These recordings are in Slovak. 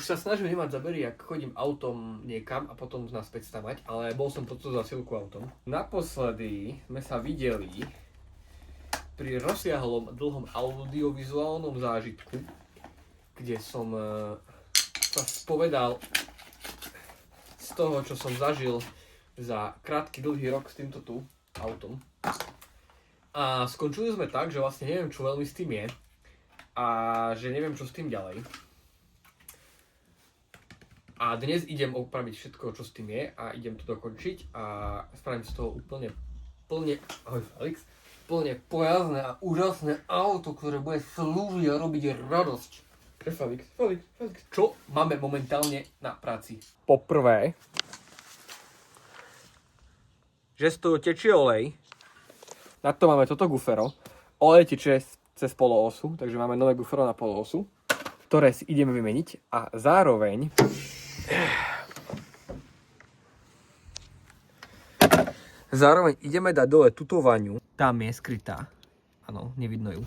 Už sa snažím nemať zabery, ak chodím autom niekam a potom naspäť stavať, ale bol som pod tú zasilku autom. Naposledy sme sa videli pri rozsiahlom dlhom audiovizuálnom zážitku, kde som sa spovedal z toho, čo som zažil za krátky dlhý rok s týmto tu autom. A skončili sme tak, že vlastne neviem, čo veľmi s tým je a že neviem, čo s tým ďalej. A dnes idem opraviť všetko, čo s tým je a idem to dokončiť a spravím z toho úplne pojazdné a úžasné auto, ktoré bude slúžiť a robiť radosť. Felix, čo máme momentálne na práci? Poprvé, že z toho tečie olej. Na to máme toto gufero. Olej tečie cez poloosu, takže máme nové gufero na poloosu, ktoré si ideme vymeniť a zároveň ideme dať dole túto vaňu. Tam je skrytá. Áno, nevidno ju.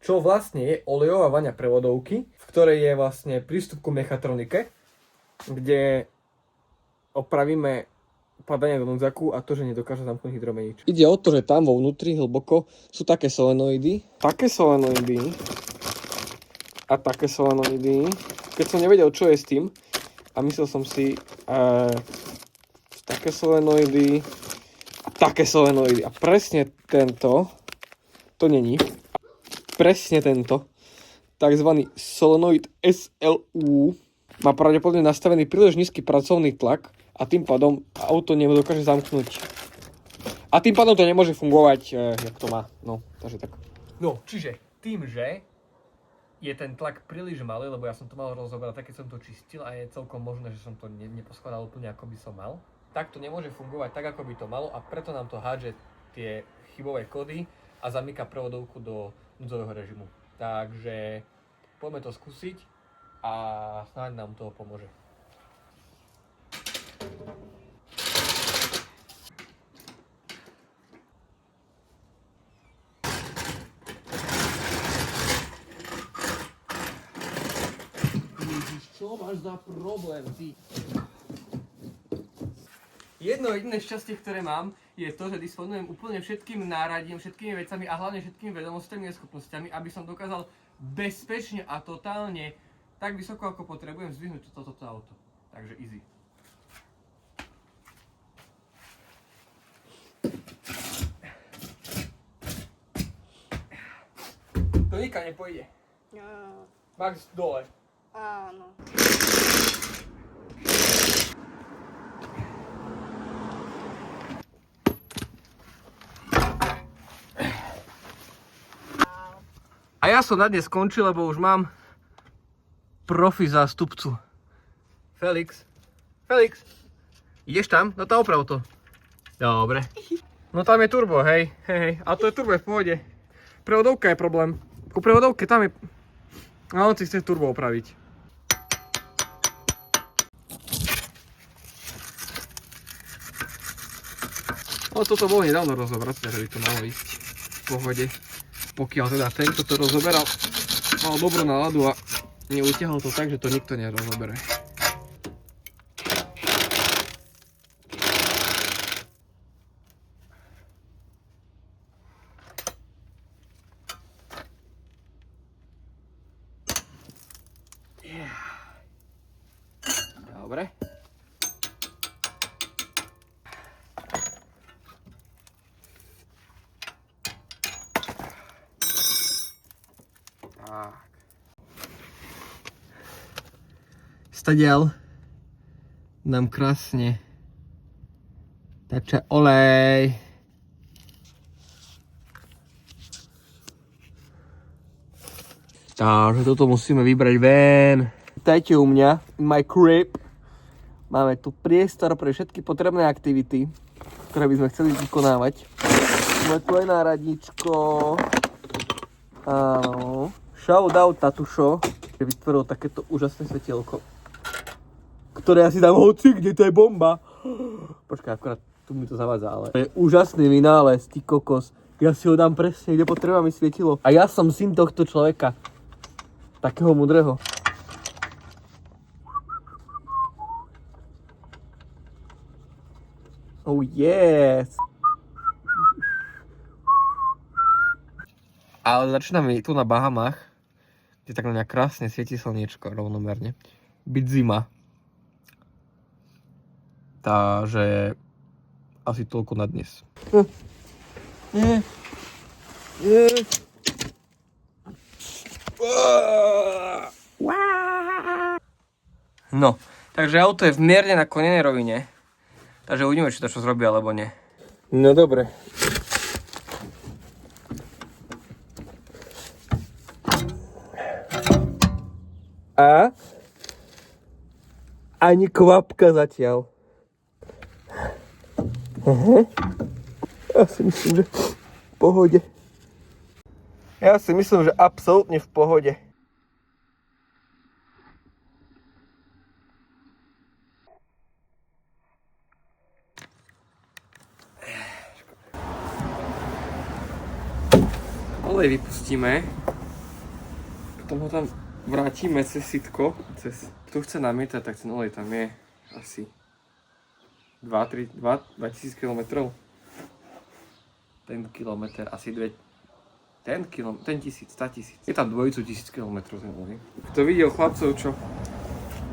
Čo vlastne je olejová vaňa prevodovky, v ktorej je vlastne prístup ku mechatronike, kde opravíme padanie do núdzaku a to, že nedokáže zamknúť hydromenič. Ide o to, že tam vo vnútri hlboko sú také solenoidy a také solenoidy. Keď som nevedel, čo je s tým, a myslel som si také solenoidy a také solenoidy. A presne tento, to není, presne tento, takzvaný solenoid SLU, má pravdepodobne nastavený príliš nízky pracovný tlak a tým pádom auto nedokáže zamknúť. A tým pádom to nemôže fungovať, jak to má. No, takže tak. No, čiže tým, že je ten tlak príliš malý, lebo ja som to mal rozoberať, tak keď som to čistil a je celkom možné, že som to neposkladal úplne ako by som mal, tak to nemôže fungovať tak, ako by to malo a preto nám to hádže tie chybové kódy a zamyká prevodovku do núdzového režimu. Takže poďme to skúsiť a snáď nám to pomôže. Čo máš za problém, ty? Jedno jediné šťastie, ktoré mám, je to, že disponujem úplne všetkým náradím, všetkými vecami a hlavne všetkými vedomostami a schopnosťami, aby som dokázal bezpečne a totálne tak vysoko, ako potrebujem, zdvihnúť toto auto. Takže easy. To nikam nepojde. Max dole. Áno. A ja som na dnes skončil, lebo už mám profi zástupcu. Felix, ideš tam? No to oprav to. Dobre. No tam je turbo, hej. A to je turbo v pohode. Prevodovka je problém. Ku prevodovke tam je... A on si chce turbo opraviť. No toto bolo nedávno rozobrať, takže by to malo ísť v pohode. Pokiaľ teda tento to rozoberal, mal dobrú náladu a neutiahol to tak, že to nikto nerozobere. Dobre. Tak. Stadiaľ nám krásne teče olej. Takže toto musíme vybrať ven. Vítajte u mňa, in my crib. Máme tu priestor pre všetky potrebné aktivity, ktoré by sme chceli vykonávať. Máme tu aj náradničko. Áno. Shout out Tatušo, že vytvoril takéto úžasné svetielko, ktoré ja si dám hoci, kde to je bomba. Počkaj, akorát tu mi to zavádza, ale to je úžasný vynález, ty kokos. Ja si ho dám presne, kde potrebujem, mi svietilo. A ja som syn tohto človeka. Takého mudrého. Oh yes! Ale začína mi tu na Bahamách, kde tak na mňa krásne svieti slniečko rovnomerne, byť zima. Takže asi toľko na dnes. No, takže auto je v mierne naklonenej rovine. Takže uvidíme, či to čo zrobí, alebo nie. No dobre. A? Ani kvapka zatiaľ. Ja si myslím, že v pohode. Ja si myslím, že absolútne v pohode. Olej vypustíme. Potom ho tam vrátime cez sitko. Kto chce namietať, tak ten olej tam je asi 2000 km. Ten kilometr asi 100 000. Je tam dvojicu 1000 km. Kto videl chlapcov, čo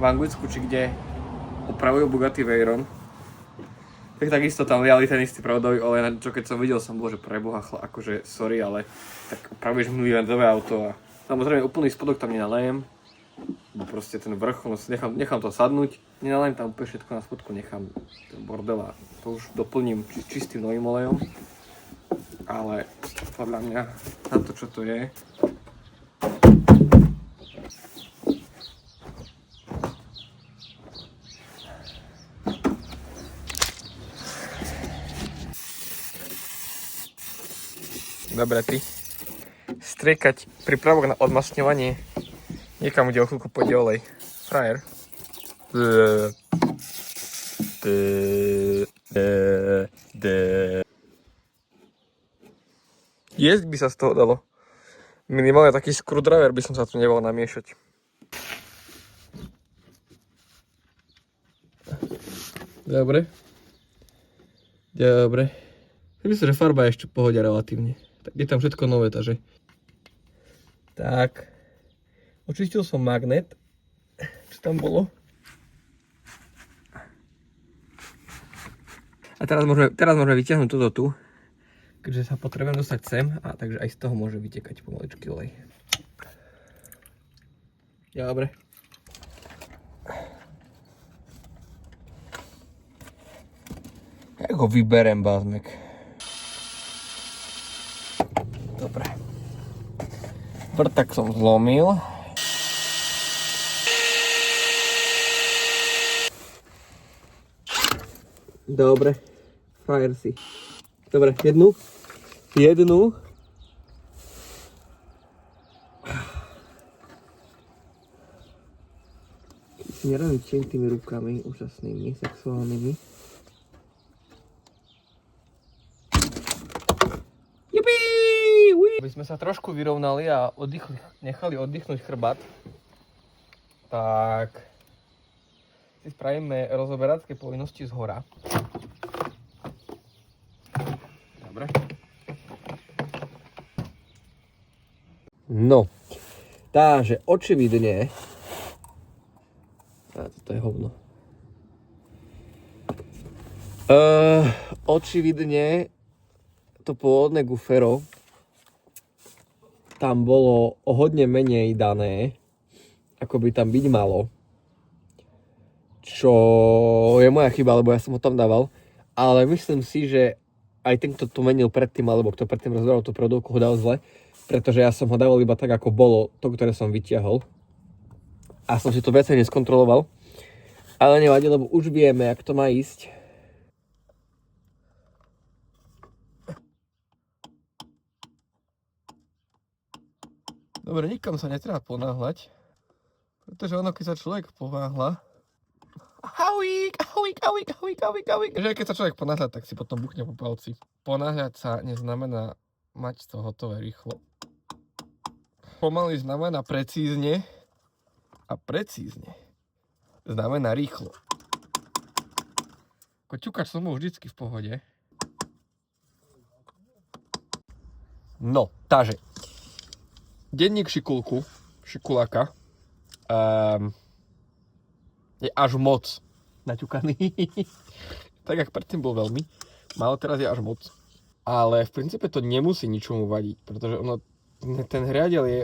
v Anglicku či kde opravujú Bugatti Veyron, tak takisto tam liali ten istý pravdový olej, čo keď som videl, som bol, že preboha, akože sorry, ale tak opravuješ miliardové auto a samozrejme úplný spodok tam nenalejem, bo proste ten vrch, nechám to sadnúť, nenalejem tam úplne všetko na spodku, nechám ten bordel a to už doplním čistým novým olejom, ale podľa mňa na to, čo to je, dobre, ty striekať prípravok na odmasňovanie niekam, kde o chvíľku pôjde olej. Frajer. Jesť by sa z toho dalo. Minimálne taký screwdriver by som sa tu nebal namiešať. Dobre. Myslím, že farba je ešte v pohode relatívne. Tak je tam všetko nové, takže. Tak. Očistil som magnet. Čo tam bolo? A teraz môžeme vyťahnuť toto tu. Keďže sa potrebujem dostať sem. A takže aj z toho môže vytekať pomaličky olej. Dobre. Ja ho vyberem, bázmek. Dobre. Vrtak som zlomil. Dobre. Frajer si. Dobre, jednu. Si neraničím tými rukami úžasnými, sexuálnymi. Aby sme sa trošku vyrovnali a nechali oddychnúť chrbát, tak si spravíme rozoberácké povinnosti z hora. Dobre. No, takže očividne... toto je hovno. Očividne to pôvodné Gufero tam bolo o hodne menej dané, ako by tam byť malo. Čo je moja chyba, lebo ja som ho tam dával. Ale myslím si, že aj ten, kto to menil predtým, alebo kto predtým rozberal tú produktu, ho dal zle. Pretože ja som ho dával iba tak, ako bolo to, ktoré som vytiahol. A som si to viacej neskontroloval. Ale nevadí, lebo už vieme, jak to má ísť. Dobre, nikam sa netreba ponáhľať, pretože ono, keď sa človek ponáhľa... Že keď sa človek ponáhľa, tak si potom buchne po palci. Ponáhľať sa neznamená mať to hotové rýchlo. Pomaly znamená precízne a precízne znamená rýchlo. Ako ťukač som bol vždycky v pohode. No, takže. Denník Šikuláka je až moc naťukaný. Tak, jak predtým bol veľmi. Málo teraz je až moc. Ale v princípe to nemusí ničomu vadiť, pretože ten hriadeľ je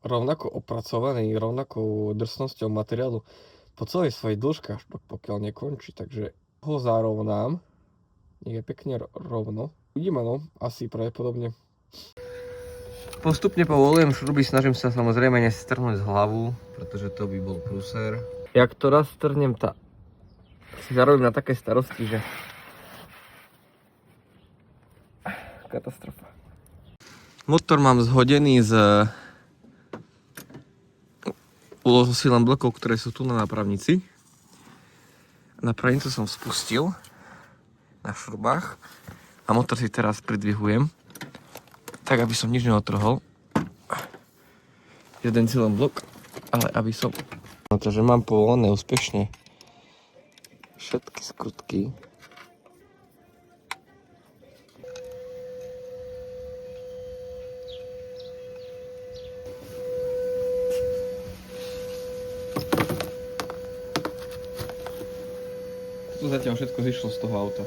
rovnako opracovaný, rovnakou drsnosťou materiálu po celej svojej dĺžke, až pokiaľ nekončí. Takže ho zarovnám. Nech je pekne rovno. Uvidíme, no, asi pravdepodobne. Postupne povolujem šruby, snažím sa samozrejme nestrhnúť z hlavu, pretože to by bol prúser. Jak to raz strhnem, si zarobím na také starosti, že katastrofa. Motor mám zhodený z úlohosílan blokov, ktoré sú tu na nápravnici. Nápravnicu som spustil na šrubách a motor si teraz pridvihujem, tak aby som nič neotrhol. Jeden silom blok, ale aby som... No takže mám povolené úspešne všetky skrutky. To zatiaľ všetko zišlo z toho auta.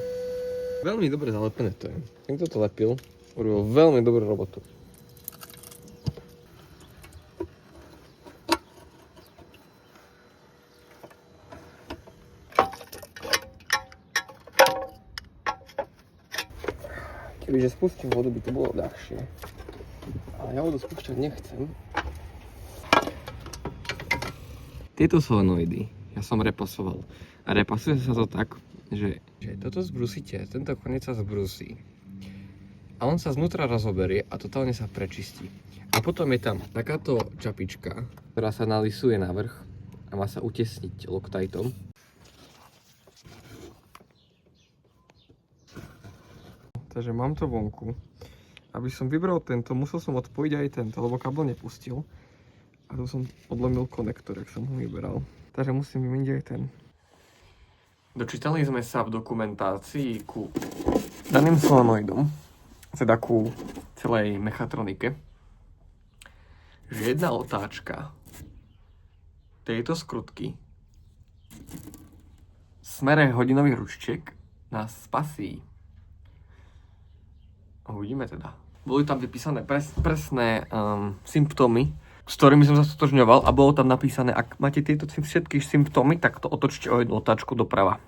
Veľmi dobre zalepené to je. Niekto to lepil, urobil veľmi dobrú robotu. Kebyže spustím vodu, by to bolo ľahšie. Ale ja vodu spúšťať nechcem. Tieto solenoidy ja som repasoval. A repasuje sa to tak, že toto zbrusíte, tento koniec sa zbrusí. A on sa znútra rozoberie a totálne sa prečistí. A potom je tam takáto čapička, ktorá sa nalisuje na vrch a má sa utesniť loktajtom. Takže mám to vonku. Aby som vybral tento, musel som odpojiť aj tento, lebo kabel nepustil. A tu som odlomil konektor, ak som ho vyberal. Takže musím vymeniť aj ten. Dočítali sme sa v dokumentácii ku daným solenoidom, teda ku celej mechatronike, že jedna otáčka tejto skrutky v smere hodinových ručičiek nás spasí. Uvidíme teda. Boli tam vypísané presné symptómy, s ktorými som sa stotožňoval a bolo tam napísané, ak máte tieto všetky symptómy, tak to otočte o jednu otáčku doprava.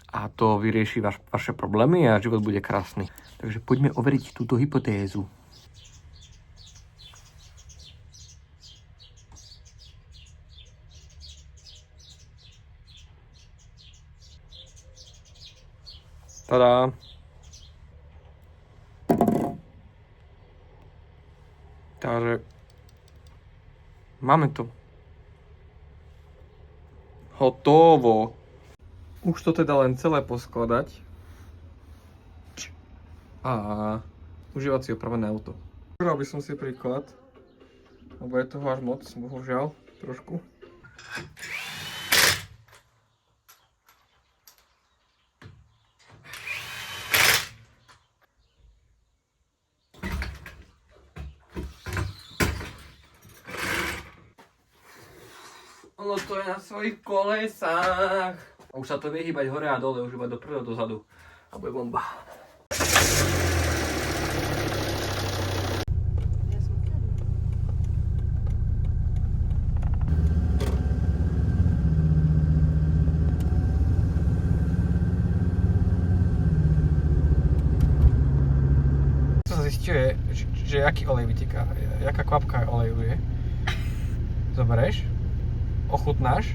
A to vyrieši vaše problémy a život bude krásny. Takže poďme overiť túto hypotézu. Tada! Takže máme to. Hotovo. Už to teda len celé poskladať. A užívať si opravené auto. Vybral by som si príklad, lebo je toho až moc, bohužiaľ, trošku. Ono to je na svojich kolesách. Už sa to vie hýbať hore a dole, už iba dopredu a dozadu. A bude bomba. Co sa zistuje, že aký olej vyteká, jaká kvapka oleju je. Zoberieš, ochutnáš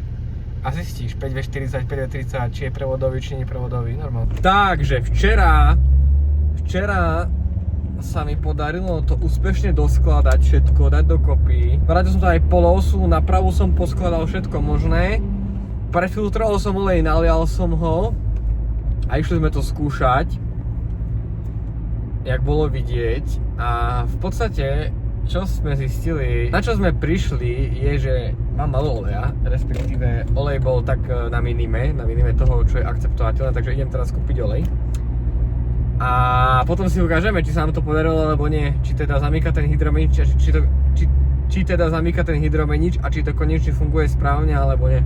a zistíš 5V40, 5V30, či je prevodový, či nie je prevodový, normálne. Takže včera sa mi podarilo to úspešne doskladať všetko, dať dokopy. Vrátil som to aj polosu, napravu som poskladal všetko možné. Prefiltroval som olej, nalial som ho a išli sme to skúšať, jak bolo vidieť. A v podstate čo sme zistili, na čo sme prišli, je, že mám malo oleja, respektíve olej bol tak na minime toho, čo je akceptovateľné, takže idem teraz kúpiť olej. A potom si ukážeme, či sa nám to podarilo, alebo nie. Či teda zamýka ten hydromenič, či teda zamýka ten hydromenič a či to konečne funguje správne, alebo nie.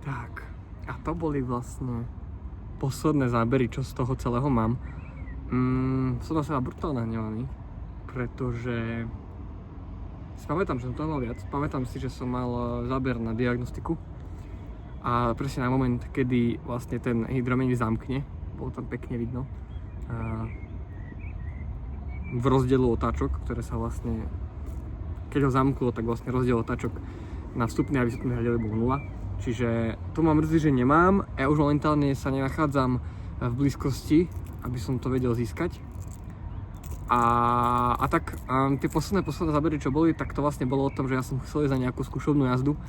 Tak, a to boli vlastne posledné zábery, čo z toho celého mám. Som na seba brutálne hnevaný, pretože si pamätám, že som toho mal viac. Pamätám si, že som mal záber na diagnostiku a presne na moment, kedy vlastne ten hydromenič zamkne, bolo tam pekne vidno, v rozdielu otáčok, ktoré sa vlastne, keď ho zamklo, tak vlastne rozdiel otáčok na vstupnej a výstupnej hľadeli bol 0. Čiže tu ma mrzí, že nemám. Ja už momentálne sa nenachádzam v blízkosti, aby som to vedel získať. A tak tie posledné zábery, čo boli, tak to vlastne bolo o tom, že ja som chcel ísť za nejakú skúšobnú jazdu.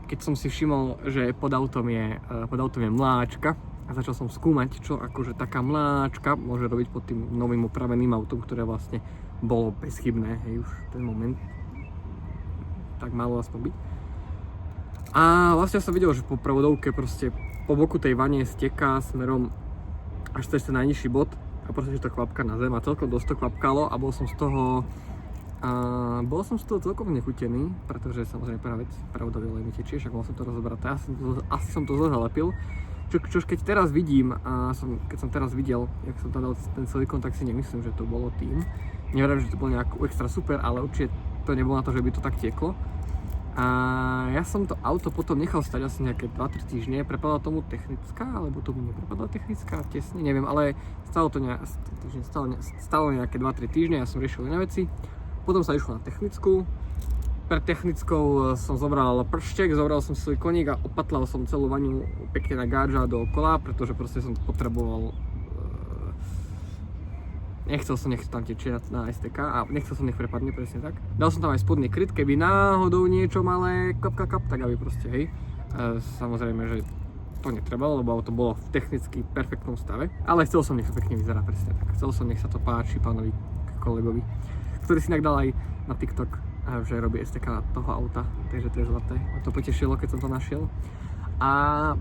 Keď som si všimol, že pod autom je mláčka a začal som skúmať, čo akože taká mláčka môže robiť pod tým novým opraveným autom, ktoré vlastne bolo bezchybné, hej, už ten moment. Tak malo aspoň byť. A vlastne som videl, že po prevodovke proste po boku tej vane steká smerom až cez ten najnižší bod a proste, že to kvapka na zem a celkom dosť to kvapkalo a bol som z toho celkom nechutený, pretože samozrejme prvá vec, prevodový olej mi tečie, však mal som to rozobrať, asi som to zle zalepil. Čož keď teraz vidím, keď som teraz videl, jak som tam dal ten silikon, tak si nemyslím, že to bolo tým. Neviem, že to bolo nejak extra super, ale určite to nebolo na to, že by to tak tieklo. A ja som to auto potom nechal stať asi nejaké 2-3 týždne, prepadala tomu technická, alebo tomu neprepadala technická, tesne, neviem, ale stalo nejaké 2-3 týždne, ja som riešil iné veci. Potom sa išlo na technickú, pre technickou som zobral prštek, zobral som silikoník a opatlal som celú vaňu pekne na gáča dookola, pretože proste som potreboval nechcel som, nech tam tečie na STK a nechcel som, nech prepadne, presne tak. Dal som tam aj spodný kryt, keby náhodou niečo malé kap, tak aby proste, hej. Samozrejme, že to netrebalo, lebo auto bolo v technicky perfektnom stave. Ale chcel som, nech to pekne vyzerá, presne tak. Chcel som, nech sa to páči pánovi kolegovi, ktorý si inak dal aj na TikTok, že robí STK toho auta, takže to je zlaté. A to potešilo, keď som to našiel. A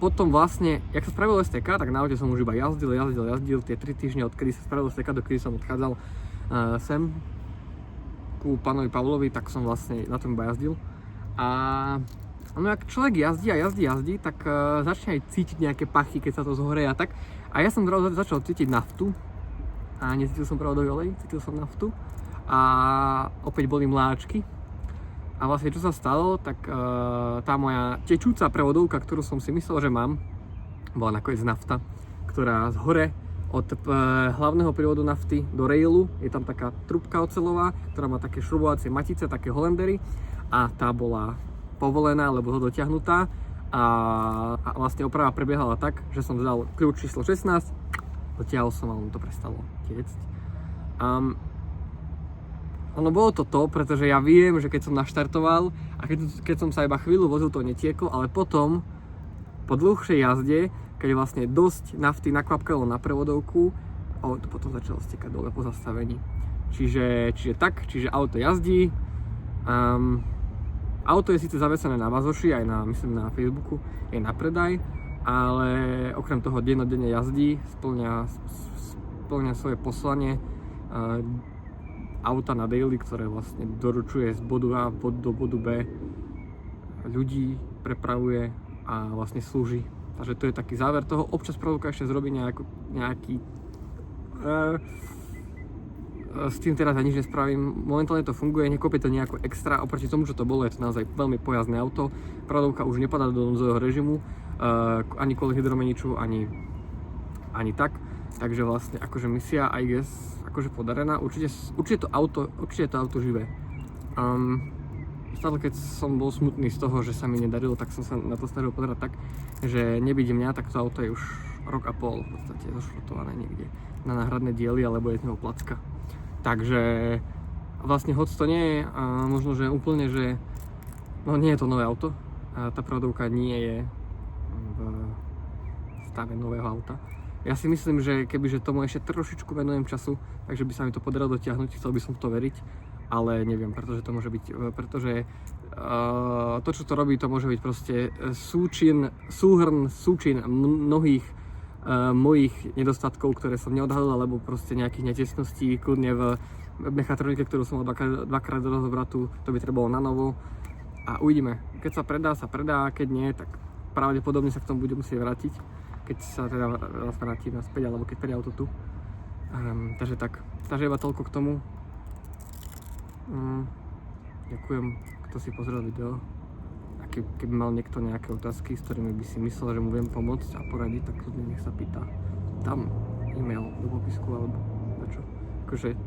potom vlastne, jak sa spravilo STK, tak na aute som už iba jazdil tie 3 týždne, odkedy sa spravilo STK, dokedy som odchádzal sem ku pánovi Pavlovi, tak som vlastne na tom iba jazdil. A no jak človek jazdí, tak začne aj cítiť nejaké pachy, keď sa to zhoreje a tak. A ja som začal cítiť naftu a necítil som prevodový olej, cítil som naftu a opäť boli mláčky. A vlastne čo sa stalo, tak tá moja tečúca prevodovka, ktorú som si myslel, že mám, bola nakoniec nafta, ktorá z hore od hlavného prívodu nafty do railu je tam taká trubka oceľová, ktorá má také šrubovacie matice, také holendery a tá bola povolená, lebo to dotiahnutá a vlastne oprava prebiehala tak, že som dal kľúč číslo 16, dotiahol som a on to prestalo tiecť. Ono bolo to, pretože ja viem, že keď som naštartoval a keď som sa iba chvíľu vozil, to netieklo, ale potom, po dlhšej jazde, keď vlastne dosť nafty nakvapkalo na prevodovku, to potom začalo stekať dole po zastavení. Čiže auto jazdí, auto je síce zavesené na Vazoši, aj myslím na Facebooku, je na predaj, ale okrem toho dennodenne jazdí, spĺňa svoje poslanie, auta na daily, ktoré vlastne doručuje z bodu A do bodu B, ľudí prepravuje a vlastne slúži. Takže to je taký záver toho. Občas prevodovka ešte zrobí nejaký s tým teraz ja nič nespravím. Momentálne to funguje, nekopie to nejako extra, oproti tomu, čo to bolo, je to naozaj veľmi pojazdné auto. Prevodovka už nepadá do núdzového režimu, ani kvôli hydromeniču, ani tak. Takže vlastne akože misia, I guess, akože podarená. Určite to auto živé. Stále keď som bol smutný z toho, že sa mi nedarilo, tak som sa na to snažil pozerať tak, že nebyť mňa, tak to auto je už rok a pol v podstate zošrotované niekde na náhradné diely, alebo je z neho placka. Takže vlastne hoď to nie je, možno že úplne, že no nie je to nové auto, tá prevodovka nie je v stave nového auta. Ja si myslím, že kebyže tomu ešte trošičku venujem času, takže by sa mi to podarilo dotiahnuť, chcel by som v to veriť, ale neviem, pretože to môže byť, pretože to, čo to robí, to môže byť proste súčin mnohých mojich nedostatkov, ktoré som neodhalil, alebo proste nejakých netesností, kľudne v mechatronike, ktorú som mal dvakrát do rozobratu, to by trebalo na novo a uvidíme. Keď sa predá, keď nie, tak pravdepodobne sa k tomu budem musieť vrátiť, keď sa teda vrátim naspäť, alebo keď príde auto tu. Takže iba toľko k tomu. Ďakujem, kto si pozrel video. A keby mal niekto nejaké otázky, s ktorými by si myslel, že mu viem pomôcť a poradiť, tak kľudne nech sa pýta. Tam e-mail do popisku alebo dačo. Akože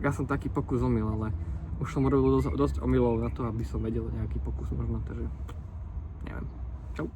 ja som taký pokus omyl, ale už som robil dosť omylov na to, aby som vedel nejaký pokus možno, takže neviem. Čau.